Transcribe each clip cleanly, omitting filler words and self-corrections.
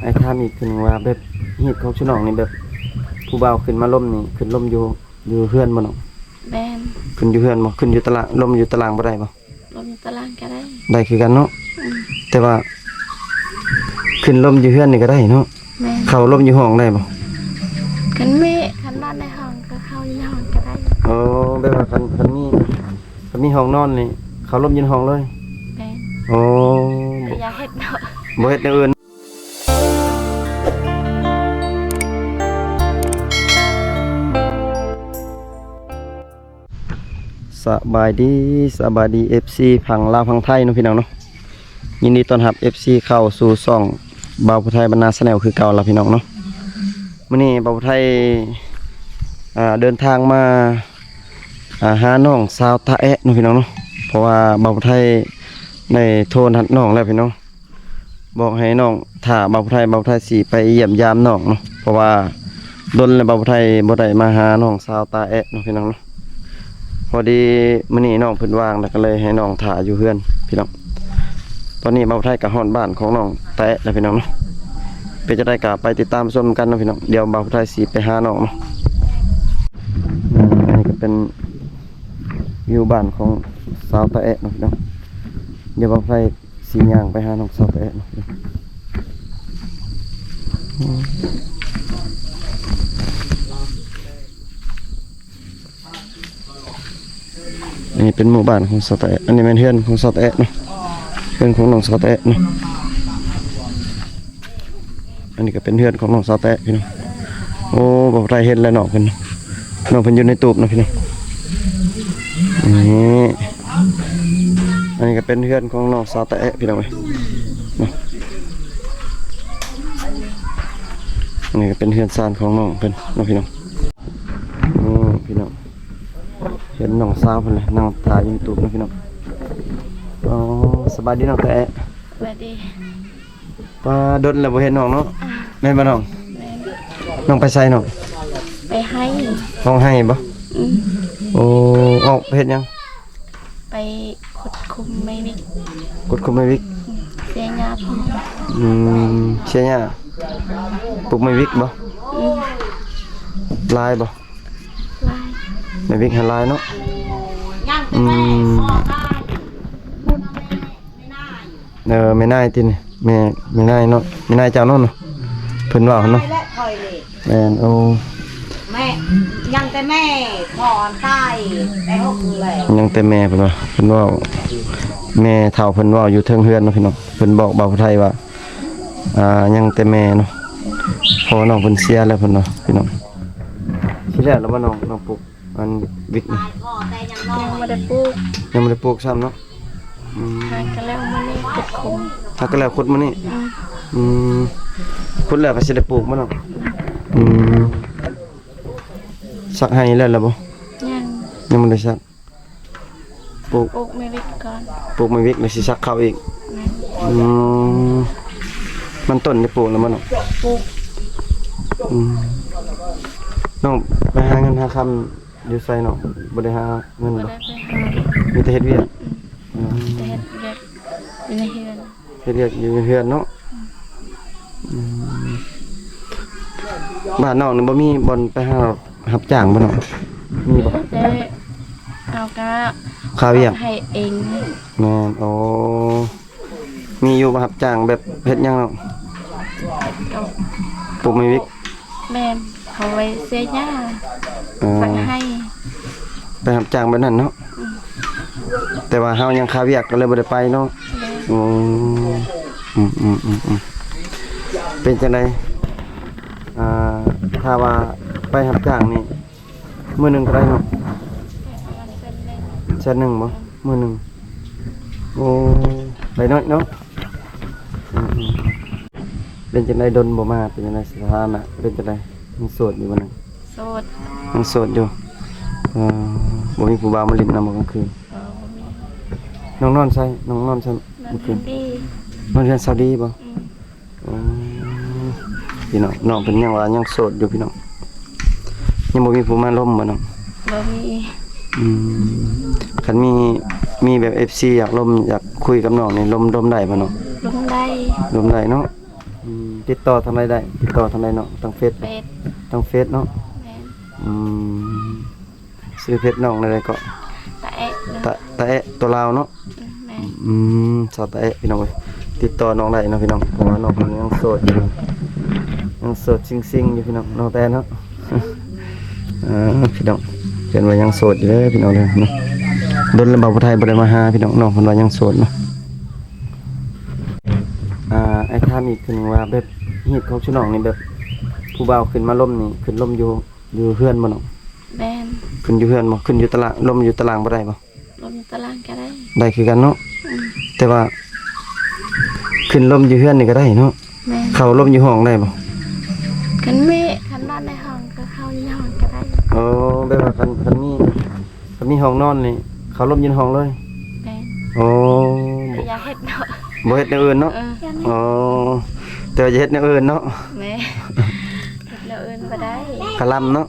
ไอ้ถามอีกคือว่าแบบเหตุของชุน้องนี่แบบผู้บ่าวขึ้นมาล่มนี่ขึ้นล่มอยู่เฮือนบ่น้องแม่นขึ้นอยู่เฮือนบ่ขึ้นอยู่ตารางล่มอยู่ตารางบ่ได้บ่ลมตารางก็ได้ได้คือกันเนาะอืมแต่ว่าขึ้นล่มอยู่เฮือนนี่ก็ได้เนาะแม่นเข้าล่มอยู่ห้องได้บ่คันนอนในห้องก็เข้าในห้องก็ได้อ๋อแบบว่าคันมีห้องนอนนี่เข้าล่มอยู่ในห้องเลยแม่นอ๋อแต่อย่าเฮ็ดเนาะบ่เฮ็ดแนวอื่นสบายดี FC ฝั่งลาวฝั่งไทยเนาะพี่น้องเนาะยินดีต้อนรับ FC เข้าสู่ช่องบ่าวผู้ไทยบรรณาแนลคือเก่าแล้วพี่น้องเนาะมื้อนี้บ่าวผู้ไทยเดินทางมาหาน้องสาวตาแอะเนาะพี่น้องเนาะเพราะว่าบ่าวผู้ไทยได้โทรนัดน้องแล้วพี่น้องบอกให้น้องถ้าบ่าวผู้ไทยสิไปเยี่ยมยามน้องเนาะเพราะว่าดนแล้วบ่าวผู้ไทยบ่ได้มาหาน้องสาวตาแอะเนาะพี่น้องเนาะพอดีมื้อนี้น้องเพิ่นว่างแล้วก็เลยให้น้องถ่าอยู่เฮือนพี่น้องตอนนี้บ่าวไทยก็ฮอดบ้านของน้องแตะแล้วพี่น้องเนาะเป็นจะได้ก็ไปติดตามชมกันเนาะพี่น้องเดี๋ยวบ่าวไทยสิไปหาน้องเนาะอันนี้ก็เป็นวิวบ้านของสาวตะแอะเนาะพี่น้องเดี๋ยวบ่าวไทยสิย่างไปหาน้องสาวตะแอะเนาะอันนี้เป็นหมู่บ้านของสาวตะแอะอันนี้เป็นเฮือนของสาวตะแอะเนาะเฮือนของน้องสาวตะแอะเนาะอันนี้ก็เป็นเฮือนของน้องสาวตะแอะพี่น้องโอ้บ่าวไทยเห็นแล้วน้องเพิ่นอยู่ในตูบเนาะพี่น้องนี่อันนี้ก็เป็นเฮือนของน้องสาวตะแอะพี่น้องเอ้ยเนาะอันนี้ก็เป็นเฮือนซานของน้องเพิ่นเนาะพี่น้องพี่น้องเห็นน้องสาวเพิ่นเลยนั่งถ่ายอยู่ในตูบเนาะพี่น้องอ๋อสบายดีน้องตะแอะสวัสดีป้าดนแล้วบ่เห็นน้องเนาะแม่นบ่น้องแม่นน้องไปไสน้องไปให้ น้องให้บ่อืมโอ้ออกไปเฮ็ดหยังไปขุดคุมไม่วิกกดคุมไม่วิกเสียงาพอเชียร์เนี่ยปลุกไม่วิกบ่อืมลายบ่ลายไม่วิกให้ลายเนาะไม่น่ายตินี่ไม่น่ายเนาะไม่น่ายเจ้าเนาะเพิ่นว่าเนาะแม่นโอ้แม่ยังแต่แม่ถอนใต้ได้หกเลยยังแต่แม่เพิ่นว่าแม่เฒ่าเพิ่นว่าอยู่เทิงเฮือนเนาะพี่น้องเพิ่นบอกบ่าวไทยว่ายังแต่แม่เนาะพอน้องเพิ่นเสียแล้วเพิ่นเนาะพี่น้องสิแล้วแล้วบ่น้องปลูกอันวิกนี่ยังไม่ได้ปลูกยังบ่ได้ปลูกซ้ำเนาะหางกันแล้วมันนี่ขุดคุมถ้าก็แล้วขุดมื้อนี้ขุดแล้วก็สิได้ปลูกบ่น้องสักให้แล้วล่ะบ่ยังบ่ได้สักปลูกไม่วิกก่อนปลูกไม่วิกแล้วสิสักเข้าอีกมันต้นได้ปลูกแล้วบ่น้องปลูกน้องไปหาเงินหาคำอยู่ไสน้องบ่ได้หาเงินบ่มีแต่เฮ็ดเวียกแต่เฮ็ดเวียกอยู่ในเฮือนเฮ็ดเวียกอยู่ในเฮือนเนาะบ้านน้องนี่บ่มีบ่อนไปหารับจ้างบ่น้องมีบ่แต่เอาก็ค่าเวียกให้เองแม่นโอ้มีอยู่บ่รับจ้างแบบเฮ็ดหยังน้องปลูกไม่วิกแม่นเขาไว้เสียหญ้าสั่งให้ไปรับจ้างแบบนั้นเนาะแต่ว่าเฮายังค่าเวียกก็เลยบ่ได้ไปเนาะเป็นจังไดถ้าว่าไปรับจ้างนี่มื้อนึงเท่าไหร่เนาะ100,000บ่มื้อนึงโอ้ไปน้อยเนาะเป็นจังได๋ดนบ่มาเป็นจังได๋สถานะเป็นจังได๋ยังโสดอยู่บ่นั่นโสดยังโสดอยู่บ่มีผู้บ่าวมาลิ้นนำบ่กลางคืนน้องนอนใส่เมื่อคืนนอนเรียนซาอุดีบ่พี่น้องเป็นยังว่ายังโสดอยู่พี่น้องยังบ่มีผู้มาล้มบ่น้องบ่มีคันมีแบบ FC อยากล้มอยากคุยกับน้องนี่ล้มได้บ่น้องล้มได้เนาะ ติดต่อทางใดได้ติดต่อทางใดเนาะทางเฟซ เฟซ ทางเฟซเนาะ แม่น อืมซื้อเพชรน้องอะไรก็ ตาเอ๊ะเนอะ ตะเอะตัวลาวเนาะ แม่น สาวตะเอะพี่น้องเอ้ยติดต่อน้องได้เนาะพี่น้องเพราะว่าน้องเพิ่นยังโสดอยู่ยังโสดซิงๆอยู่พี่น้องน้องแต่เนาะ พี่น้องเพิ่นว่ายังโสดอยู่เด้อพี่น้องเด้อเนาะดนแล้วบ่าวผู้ไทยบ่ได้มาหาพี่น้องน้องเพิ่นว่ายังโสดเนาะไอ้ถามอีกคือว่าแบบฮีตของชุน้องนี่แบบผู้บ่าวขึ้นมาล่มนี่ขึ้นล่มอยู่เฮือนบ่น้อง แม่น ขึ้นอยู่เฮือนบ่ขึ้นอยู่ตารางล่มอยู่ตารางบ่ได้บ่ ลมตารางก็ได้ ได้คือกันเนาะ อืม แต่ว่าขึ้นล่มอยู่เฮือนนี่ก็ได้เนาะ แม่น เข้าล่มอยู่ห้องได้บ่ คันนอนในห้องก็เข้าในห้องก็ได้ อ๋อแบบว่าคันมีห้องนอนนี่เข้าล่มอยู่ในห้องเลย แม่น อ๋อ แต่อย่าเฮ็ดเนาะ บ่เฮ็ดแนวอื่นเนาะ อ๋อแต่ว่าจะเฮ็ดแนวอื่นเนาะ แม่เฮ็ดแล้วเอิ้นบ่ได้ คลำเนาะ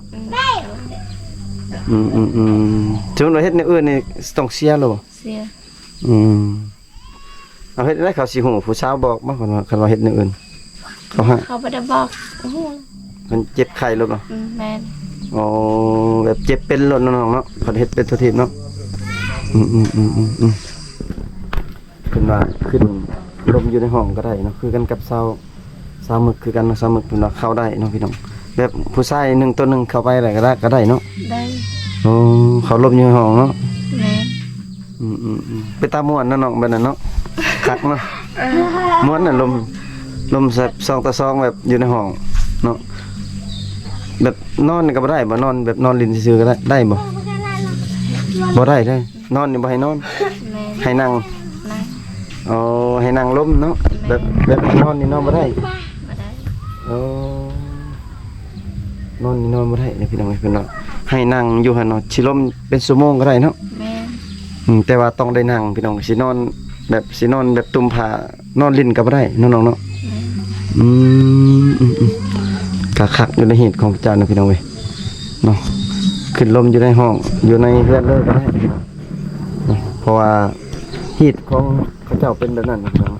อืม สมมุติว่าเฮ็ดแนวอื่นนี่ต้องเสียแล้วบ่ เสีย อืมเอาเฮ็ดได้เขาสิฮู้ผู้สาวบอกบ่คันว่าเฮ็ดแนวอื่นเขาฮะ เขาบ่ได้บอกโอ้โห มันเจ็บไข้แล้วบ่ แม่น อ๋อแบบเจ็บเป็นลนน้องๆเนาะเขาเฮ็ดเป็นทุกทีเนาะขึ้นว่าขึ้นลมอยู่ในห้องก็ได้เนาะคือกันกับสาวหมึกคือกันเนาะสาวหมึกเพิ่นว่าเข้าได้เนาะพี่น้องแบบผู้ชายหนึ่งตัวหนึงเข้าไปได้ก็ได้เนาะ ได้ โอ้เขาลมอยู่ในห้องเนาะ แม่น ไปตาม่วนเนาะน้องแบบนั้นเนาะคักเนาะม่วนน่ะลมแบบ2 ต่อ 2แบบอยู่ในห้องเนาะแบบนอนนี่ก็บ่ได้บ่นอนแบบนอนลิ้นซื่อๆก็ได้บ่บ่ได้เด้นอนนี่บ่ให้นอน แม่น ให้นั่ง นั่ง อ๋อให้นั่งล้มเนาะแบบนอนนี่นอนบ่ได้ บ่ได้ อ๋นอนนี่นอนบ่ได้เนี่ยพี่น้องเพิ่นเนาะให้นั่งอยู่หั่นเนาะสิล้มเป็นชั่วโมงก็ได้เนาะ แม่น แต่ว่าต้องได้นั่งพี่น้องสินอนแบบตุ่มผ้านอนลิ้นก็บ่ได้น้องๆเนาะ แม่น อืมก็คักอยู่ในเหตุของพระเจ้านะพี่น้องเว้ยเนาะขึ้นลมอยู่ในห้องอยู่ในเรือนเลยก็ได้เนาะเพราะว่าเหตุของพระเจ้าเป็นแบบนั้นนะพี่น้อง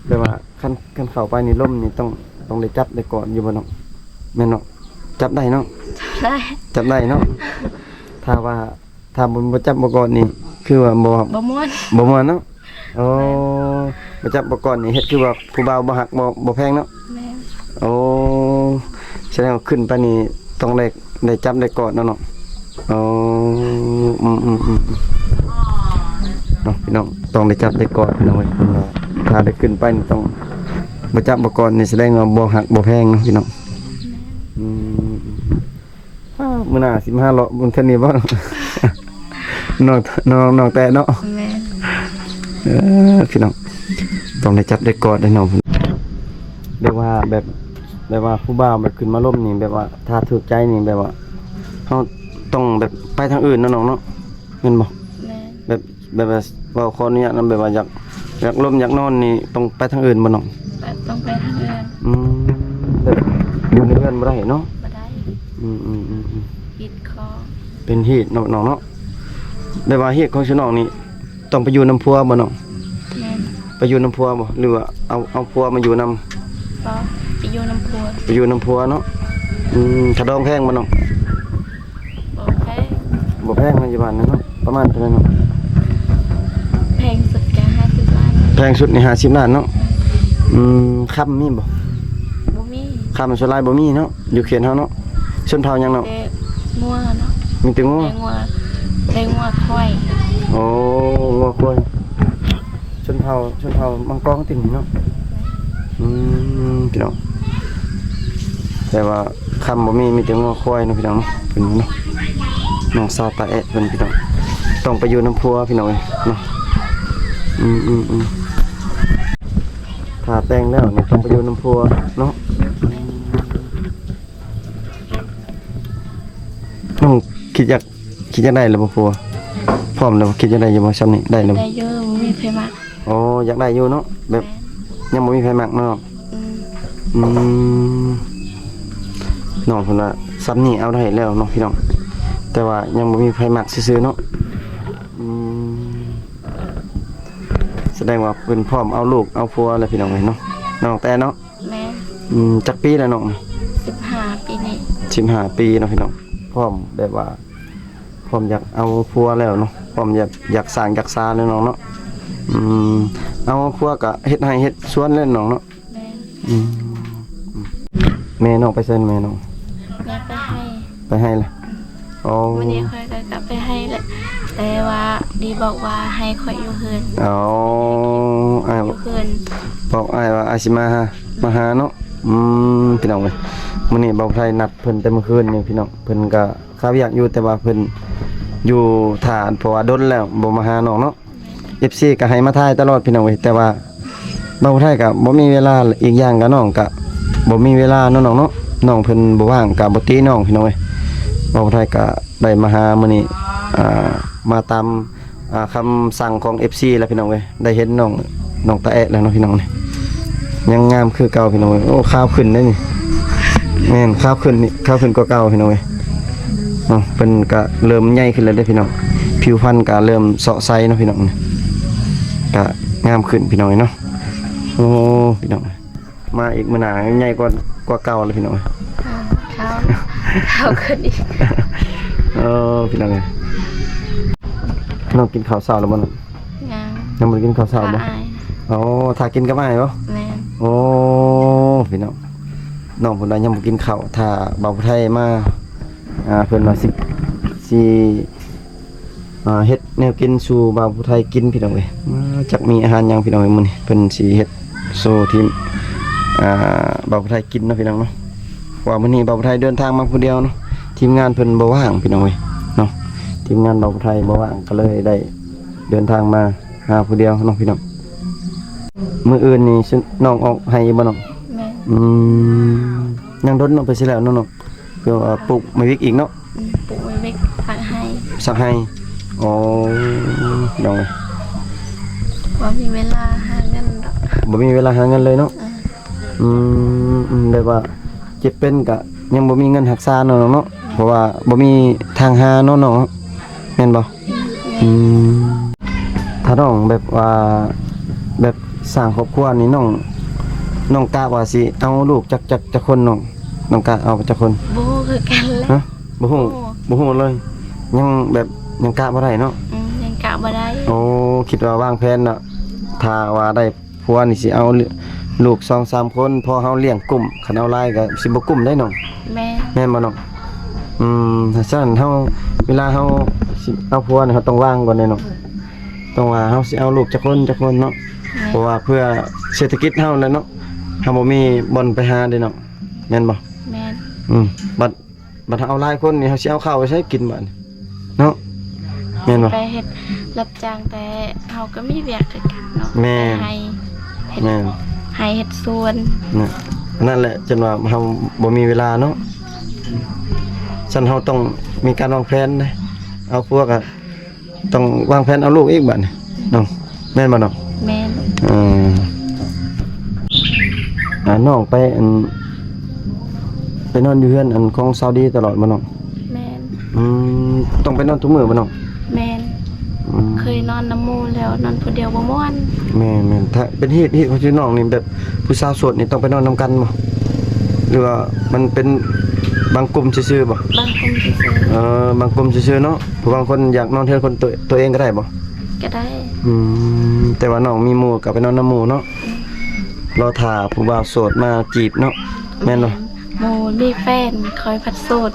แปลว่าคันเข้าไปนี่ลมนี่ต้องได้จับได้ก่อนอยู่บ่เนาะแม่นเนาะจับได้เนาะ ได้ จับได้เนาะถ้าบ่จับบ่ก่อนนี่คือว่าบ่ บ่ม่วน บ่ม่วนเนาะอ๋อบ่จับบ่ก่อนนี่เฮ็ดคือว่าผู้บ่าวบ่ฮักบ่แพงเนาะ แม่น โอ้แสดงว่าขึ้นไปนี่ต้องได้จับได้กอดเนาะโอ้เนาะพี่น้องต้องได้จับได้กอดพี่น้องเว้ยถ้าได้ขึ้นไปนี่ต้องบ่จับบ่กอดนี่แสดงว่าบ่ฮักบ่แพงเนาะพี่น้องมื้อหน้าสิมาหาเลาะบนเท่านี้บ่ น้องแต่เนาะ แม่น พี่น้องต้องได้จับได้กอดได้น้องเรียกว่าแบบว่าผู้บ่าวแบบขึ้นมาล่มนี่แบบว่าถ้าถูกใจนี่แบบว่าเฮาต้องแบบไปทางอื่นเนาะน้องเนาะแม่นบ่ แม่น แบบว่าเว้าขออนุญาตนำแบบว่าอยากล่มอยากนอนนี่ต้องไปทางอื่นบ่น้อง แต่ต้องไปทางอื่น แบบอยู่ในเรือนบ่ได้เนาะ บ่ได้ ปิดคอ เป็นเหตุน้องเนาะแบบว่าเหตุของชื่อน้องนี่ต้องไปอยู่นำพัวบ่น้อง แม่น ไปอยู่นำพัวบ่หรือว่าเอาพัวมาอยู่นำ บ่ไปอยู่น้ำพัว ไปอยู่นำพัวเนาะถ้าดองแพงบ่น้อง บ่แพง บ่แพงในอยู่บ้านนะเนาะประมาณเท่าไหร่เนาะ แพงสุดก็50 ล้าน แพงสุดนี่50 ล้านเนาะค่ำมีบ่ บ่มี ค่ำส่วนหลายบ่มีเนาะอยู่เขตเฮาเนาะชนเผ่าหยังเนาะ แต่งัวเนาะ มีแต่งัว แต่งัวควาย โอ้งัวควายชนเผ่ามังกรติ่งเนาะพี่น้องแต่ว่าค่ำบ่มีแต่งัวควายเนาะพี่น้องเนาะเพิ่นเนาะน้องสาวตาแอะเพิ่นพี่น้องต้องไปอยู่น้ำพัวพี่น้องเอ้ยเนาะถ้าแต่งแล้วนี่ต้องไปอยู่น้ำพัวเนาะน้องคิดอยากได้หรือบ่พัวพร้อมแล้วคิดอยากได้อยู่บ่ซ้ำนี้ได้แล้วบ่ ได้เยอะบ่มีไผมัก อ๋ออยากได้อยู่เนาะแบบยังบ่มีไผมักเนาะ อืม น้องเพิ่นว่าซ้ำนี้เอาได้แล้วเนาะพี่น้องแต่ว่ายังบ่มีไผมักซื่อๆเนาะแสดงว่าเพิ่นพร้อมเอาลูกเอาผัวแล้วพี่น้องเอ้ยเนาะ น้องแต่เนาะ แม่ จักปีแล้วน้อง 15 ปีนี้ 15 ปีเนาะพี่น้องพร้อมแบบว่าพร้อมอยากเอาพัวแล้วเนาะพร้อมอยากสร้างอยากซาแล้วน้องเนาะเอาพัวก็เฮ็ดให้เฮ็ดสวนเล่นน้องเนาะ แม่ แม่น้องไปเซ็นแม่น้อง แม่ไปให้ ไปให้เลยอ๋อ วันนี้ค่อยก็กลับไปให้แหละแต่ว่าดีบอกว่าให้ค่อยอยู่เฮือน อ๋ออ้าย อยู่เฮือน บอกอ้ายว่าอาสิมาหาเนาะพี่น้องเอ้ยมื้อนี้เบาไทยนัดเพิ่นแต่เมื่อคืนนี่พี่น้องเพิ่นก็ข้าวอยากอยู่แต่ว่าเพิ่นอยู่ฐานเพราะว่าดนแล้วบ่มาหาน้องเนาะ FC ก็ให้มาถ่ายตลอดพี่น้องเอ้ยแต่ว่าเบาไทยก็บ่มีเวลาอีกอย่างก็น้องก็บ่มีเวลาเนาะน้องเนาะน้องเพิ่นบ่ว่างก็บ่ตีน้องพี่น้องเอ้ยเบาไทยก็ได้มาหามื้อนี้มาตามคำสั่งของ FC แล้วพี่น้องเอ้ยได้เห็นน้องตาแอะแล้วเนาะพี่น้องนี่ยังงามคือเก่าพี่น้องเอ้ยโอ้ข้าวขึ้นได้นี่แม่นข้าวขึ้นนี่ข้าวขึ้นกว่าเก่าพี่น้องเอ้ยเนาะเพิ่นก็เริ่มใหญ่ขึ้นแล้วเด้อพี่น้องผิวพรรณก็เริ่มเสาะไซเนาะพี่น้องนี่ก็งามขึ้นพี่น้องเอ้ยเนาะโอ้พี่น้องมาอีกมื้อหน้าใหญ่กว่าเก่าเลยพี่น้องเอ้ย เขาขึ้นอีก พี่น้องเอ้ยน้องกินข้าวเช้าแล้วบ่น้อง ยังบ่ได้กินข้าวเช้าบ่ อาย อ๋อถ้ากินก็ไม่บ่ แม่น โอ้พี่น้องน้องเพิ่นว่ายังบ่กินข้าวถ้าเบาไทยมาเพิ่นว่าสิเฮ็ดแนวกินสู่เบาไทยกินพี่น้องเอ้ยจักมีอาหารหยังพี่น้องเอ้ยมื้อนี้เพิ่นสิเฮ็ดโซทีมเบาไทยกินเนาะพี่น้องเนาะว่ามื้อนี้เบาไทยเดินทางมาผู้เดียวเนาะทีมงานเพิ่นบ่ว่างพี่น้องเอ้ยเนาะทีมงานเบาไทยบ่ว่างก็เลยได้เดินทางมาหาผู้เดียวเนาะพี่น้องมื้ออื่นนี่น้องออกให้บ่น้อง แม่น ยังดนเนาะไปสิแล้วเนาะเพื่อปลูกไม้วิกอีกเนาะ ปลูกไว้เล็กฝากให้ สักให้อ๋อน้องเอ้ย ว่ามีเวลาหาเงินดอก บ่มีเวลาหาเงินเลยเนาะแบบว่าเจ็บเป็นก็ยังบ่มีเงินรักษาเนาะน้องเนาะเพราะว่าบ่มีทางหาเนาะน้องแม่นบ่ถ้าน้องแบบว่าแบบสร้างครอบครัวนี่น้องกะว่าสิเอาลูกจักคนน้องกะเอาจักคน บูคือกันแหละ ฮะบ่ฮู้เลยยังแบบยังกะบ่ได้เนาะ ยังกะบ่ได้ โอ้คิดว่าวางแผนน่ะถ้าว่าได้ผัวนี่สิเอาลูก 2-3 คนพอเฮาเลี้ยงกลุ่มคันเอาหลายก็สิบ่กลุ่มได้น้อง แม่ แม่นบ่น้องถ้าซั่นเฮาเวลาเฮาสิเอาผัวนี่เฮาต้องวางก่อนแน่น้องต้องว่าเฮาสิเอาลูกจักคนเนาะเพราะว่าเพื่อเศรษฐกิจเฮาแหละเนาะเฮาบ่มีบ่อนไปหาเด้เนาะแม่นบ่ แม่น บัดเอาหลายคนนี่เฮาสิเอาข้าวไปใช้กินบัดเนาะแม่นบ่ ไปเฮ็ดรับจ้างแต่เฮาก็มีเวียกคือกันเนาะ แม่ ให้เฮ็ด แม่น ให้เฮ็ดสวน นะนั่นแหละจนว่าเฮาบ่มีเวลาเนาะฉันเฮาต้องมีการวางแผนนะเอาพวกอะต้องวางแผนเอาลูกอีกบัดนี่น้องแม่นบ่น้อง แม่น น้องไปนอนอยู่เฮือนอันของซาอุดีตลอดบ่น้อง แม่น ต้องไปนอนทุกมื้อบ่น้อง แม่นเคยนอนน้ำหมู่แล้วนอนผู้เดียวบ่ม่วน แม่นถ้าเป็นฮีตของชื่อน้องนี่แบบผู้สาวโสดนี่ต้องไปนอนนํกันบ่หรือว่ามันเป็นบางกลุ่มซื่อๆบ่ บางคนซื่อบ างกลุ่มซื่อๆเนาะผู้บางคนอยากนอนเทือนคนตัวเองก็ได้บ่ ๆก็ได้ แต่ว่าน้องมีหมู่ก็ไปนอนนำหมู่เนาะรอท่าผู้บ่าวโสดมาจีบเนาะแม่นบ่ หมู่มีแฟนคอยพัดโสด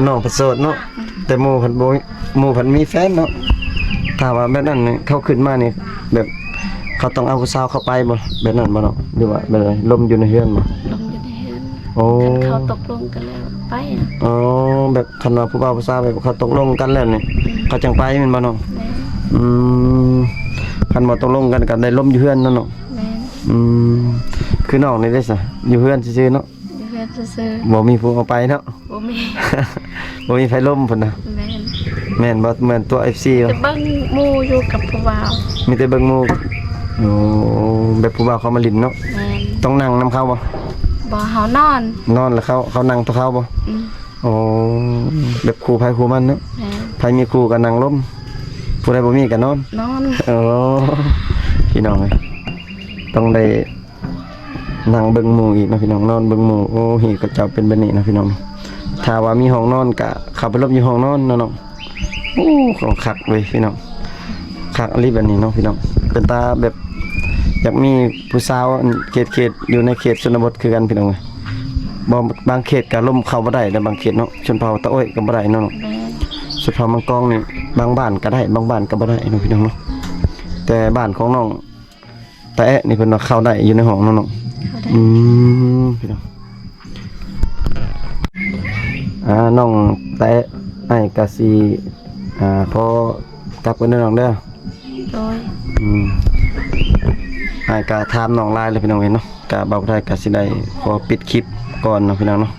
น้องเพิ่นโสดเนาะแต่หมู่เพิ่นบ่หมู่เพิ่นมีแฟนเนาะถ้าว่าแบบนั้นนี่เขาขึ้นมานี่แบบเขาต้องเอาผู้สาวเข้าไปบ่แบบนั้นบ่เนาะหรือว่าแบบไรลมอยู่ในเฮือนบ่ ลงอยู่ในเฮือน โอ้ คันเขาตกลงกันแล้วไปอะ อ๋อแบบคันว่าผู้บ่าวผู้สาวแบบเขาตกลงกันแล้วนี่เขาจังไปแม่นบ่เนาะ แม่น คันบ่ตกลงกันก็ได้ลมอยู่เฮือนเนาะ แม่น คือน้องนี่ได้ซะอยู่เฮือนซื่อๆเนาะ อยู่เฮือนซื่อ บ่มีผู้เอาไปเนาะ ๆบ่มี บ่มีไฟลมพุ่นน่ะ แม่น แม่นบ่เหมือนตัว FC แต่ เนาะ เบิ่งหมู่อยู่กับผู้บ่าว มีแต่เบิ่งหมู่โอ้แบบผู้บ่าวเขามาลิ้นเนาะ แม่น ต้องนั่งนํเขาบ่ บ่เฮานอน นอนแล้วเขานั่งตัวเขาบ่ อืม โอ้แบบคู่ไผคู่มันเนาะ แม่น ไผมีคู่ก็นั่งลมผู้ใดบ่มีก็นอน นอน โอ้พี่น้องเอ้ยต้องได้ นั่งเบิ่งหมู่อีกเนาะพี่น้องนอนเบิ่งหมู่โอ้เฮก็เจ้าเป็นแบบนี้เนาะพี่น้องถ้าว่ามีห้องนอนก็เข้าไปหลบอยู่ห้องนอนเนาะน้องโอ้ของคักเว้ยพี่น้องคักอะไรแบบนี้เนาะพี่น้องเป็นตาแบบอยากมีผู้สาวเขตอยู่ในเขตชนบทคือกันพี่น้องเว้ยบางเขตก็ล่มเข้าบ่ได้แต่บางเขตเนาะชนเผ่าตะโอ้ยก็บ่ได้เนาะ แม่น ชนเผ่ามังกรนี่บางบ้านก็ได้บางบ้านก็บ่ได้เนาะพี่น้องเนาะแต่บ้านของน้องตาแอะนี่เพิ่นว่าเข้าได้อยู่ในห้องเนาะน้อง เขาได้ พี่น้องน้องแต่ไอ้กะสิพอกลับกันเด้อน้องเด้อ โดย ไอ้กะถามน้องลายเลยพี่น้องเห็นเนาะกะบ่าวไทยกะสิได้ขอปิดคลิปก่อนเนาะพี่น้องเนาะ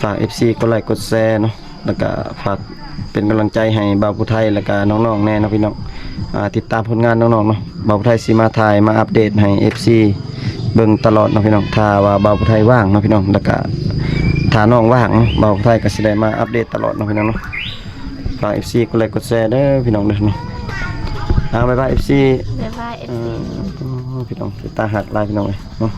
ฝาก FC กดไลค์กดแชร์เนาะแล้วก็ฝากเป็นกำลังใจให้บ่าวผู้ไทยแล้วก็น้องๆแน่เนาะพี่น้องติดตามผลงานน้องๆเนาะบ่าวผู้ไทยสิมาถ่ายมาอัปเดตให้ FC เบิ่งตลอดเนาะพี่น้องถ้าว่าบ่าวผู้ไทยว่างเนาะพี่น้องแล้วก็ถ้าน้องว่างเนาะบ่าวผู้ไทยก็สิได้มาอัปเดตตลอดเนาะพี่น้องเนาะฝาก FC กดไลค์กดแชร์เด้อพี่น้องเด้อเนาะบ๊ายบาย FC บ๊ายบาย FC พี่น้องตาหักลายพี่น้องเลยเนาะ